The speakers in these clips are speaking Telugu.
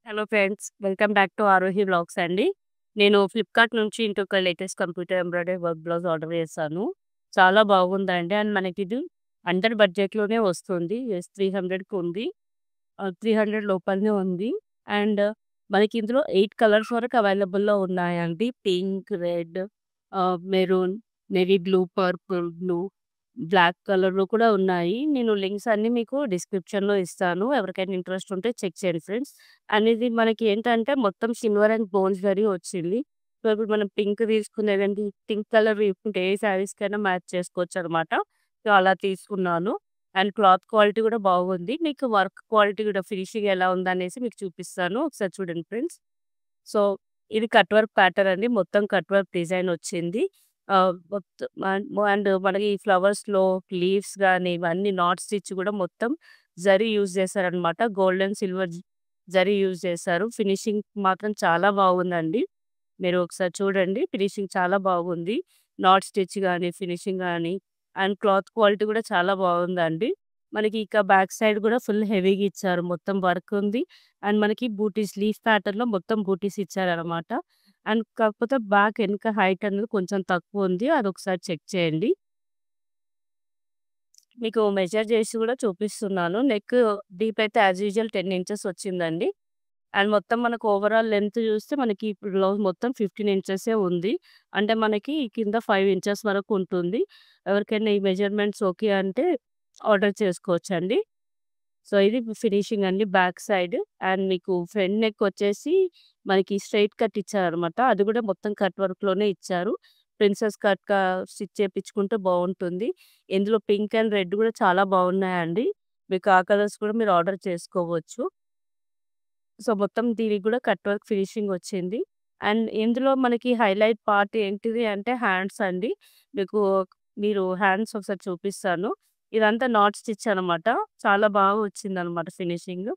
Hello friends, welcome back to Aarohi vlogs అండి. నేను ఫ్లిప్‌కార్ట్ నుంచి ఇంకొక latest computer embroidery work blouse order చేశాను. చాలా బాగుందండి. అండ్ మనకిది అండర్ బడ్జెట్‌లోనే వస్తుంది. 300కి ఉంది. 300 లోపలనే ఉంది. అండ్ మనకి ఇందులో 8 కలర్స్ వరకు అవైలబుల్‌లో ఉన్నాయండి. Pink, red, maroon, navy blue, purple blue, black కలర్‌లో కూడా ఉన్నాయి. నేను లింక్స్ అన్నీ మీకు డిస్క్రిప్షన్‌లో ఇస్తాను. ఎవరికైనా ఇంట్రెస్ట్ ఉంటే చెక్ చేయండి ఫ్రెండ్స్. అండ్ ఇది మనకి ఏంటంటే మొత్తం సిల్వర్ అండ్ బోన్స్ జరీ వచ్చింది. సో, ఇప్పుడు మనం పింక్ తీసుకునేదండి, పింక్ కలర్ తీసుకుంటే ఏ శారీస్‌కైనా మ్యాచ్ చేసుకోవచ్చనమాట. సో, అలా తీసుకున్నాను. అండ్ క్లాత్ క్వాలిటీ కూడా బాగుంది. మీకు వర్క్ క్వాలిటీ కూడా ఫినిషింగ్ ఎలా ఉందనేసి మీకు చూపిస్తాను. ఒకసారి చూడండి ఫ్రెండ్స్. సో, ఇది కట్ వర్క్ ప్యాటర్న్ అండి. మొత్తం కట్ వర్క్ డిజైన్ వచ్చింది. మొత్తం అండ్ మనకి ఫ్లవర్స్‌లో లీవ్స్ గాని ఇవన్నీ నాట్ స్టిచ్ కూడా మొత్తం జరీ యూజ్ చేశారనమాట. Gold and silver zari use చేశారు. ఫినిషింగ్ మాత్రం చాలా బాగుందండి. మీరు ఒకసారి చూడండి. ఫినిషింగ్ చాలా బాగుంది. నాట్ స్టిచ్ గాని, ఫినిషింగ్ గాని అండ్ క్లాత్ క్వాలిటీ కూడా చాలా బాగుందండి. మనకి ఇక బ్యాక్ సైడ్ కూడా ఫుల్ హెవీగా ఇచ్చారు. మొత్తం వర్క్ ఉంది. అండ్ మనకి బూటీస్ లీఫ్ ప్యాటర్న్‌లో మొత్తం బూటీస్ ఇచ్చారనమాట. అండ్ కాకపోతే బ్యాక్ ఎనక హైట్ అనేది కొంచెం తక్కువుంది. అదొకసారి చెక్ చేయండి. మీకు మెజర్ చేసి కూడా చూపిస్తున్నాను. నెక్ డీప్ అయితే యాజ్ యూజువల్ 10 ఇంచెస్ వచ్చిందండి. అండ్ మొత్తం మనకు ఓవరాల్ లెంత్ చూస్తే మనకి ఇప్పుడు బ్లౌజ్ మొత్తం 15 ఇంచెసే ఉంది. అంటే మనకి కింద 5 ఇంచెస్ వరకు ఉంటుంది. ఎవరికైనా ఈ మెజర్‌మెంట్స్ ఓకే అంటే ఆర్డర్ చేసుకోవచ్చండి. సో, ఇది ఫినిషింగ్ అండి బ్యాక్ సైడ్. అండ్ మీకు ఫ్రంట్ నెక్ వచ్చేసి మనకి స్ట్రెయిట్ కట్ ఇచ్చారనమాట. అది కూడా మొత్తం కట్ వర్క్‌లోనే ఇచ్చారు. ప్రిన్సెస్ కట్‌గా స్టిచ్ చేపించుకుంటే బావుంటుంది. ఇందులో పింక్ అండ్ రెడ్ కూడా చాలా బాగున్నాయండి. మీకు ఆ కలర్స్ కూడా మీరు ఆర్డర్ చేసుకోవచ్చు. సో, మొత్తం దీనికి కూడా కట్ వర్క్ ఫినిషింగ్ వచ్చింది. అండ్ ఇందులో మనకి హైలైట్ పార్ట్ ఏంటిది అంటే హ్యాండ్స్ అండి. మీకు మీరు హ్యాండ్స్ ఒకసారి చూపిస్తాను. ఇదంతా నాట్ స్టిచ్ అనమాట. చాలా బాగా వచ్చిందనమాట ఫినిషింగ్.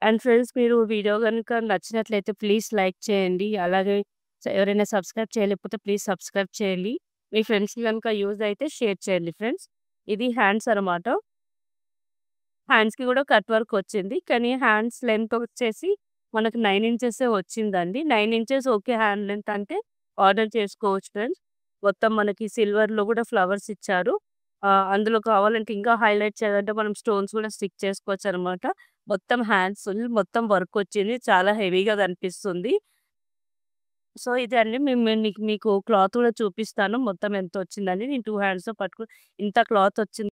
అండ్ ఫ్రెండ్స్, మీరు వీడియో గనుక నచ్చినట్లయితే ప్లీజ్ లైక్ చేయండి. అలాగే ఎవరైనా సబ్స్క్రైబ్ చేయలేకపోతే ప్లీజ్ సబ్స్క్రైబ్ చేయండి. మీ ఫ్రెండ్స్‌కి గనుక యూజ్ అయితే షేర్ చేయండి ఫ్రెండ్స్. ఇది హ్యాండ్స్ అనమాట. హ్యాండ్స్‌కి గూడా కట్ వర్క్ వచ్చింది. కానీ హ్యాండ్స్ లెంత్ వచ్చేసి మనకు 9 ఇంచెసే వచ్చిందండి. 9 ఇంచెస్ ఓకే హ్యాండ్ లెంత్ అంటే ఆర్డర్ చేసుకోవచ్చు ఫ్రెండ్స్. మొత్తం మనకి సిల్వర్‌లో గూడా ఫ్లవర్స్ ఇచ్చారు. అందులో కావాలంటే ఇంకా హైలైట్ చేయాలంటే మనం స్టోన్స్ గూడా స్టిక్ చేసుకోవచ్చనమాట. మొత్తం హ్యాండ్స్ ఫుల్ మొత్తం వర్క్ వచ్చింది. చాలా హెవీగా కనిపిస్తుంది. సో, ఇది అండి మీకు క్లాత్ కూడా చూపిస్తాను. మొత్తం ఎంతొచ్చిందని. నేను 2 హ్యాండ్స్‌తో పట్టుకొని ఇంత క్లాత్ వచ్చింది.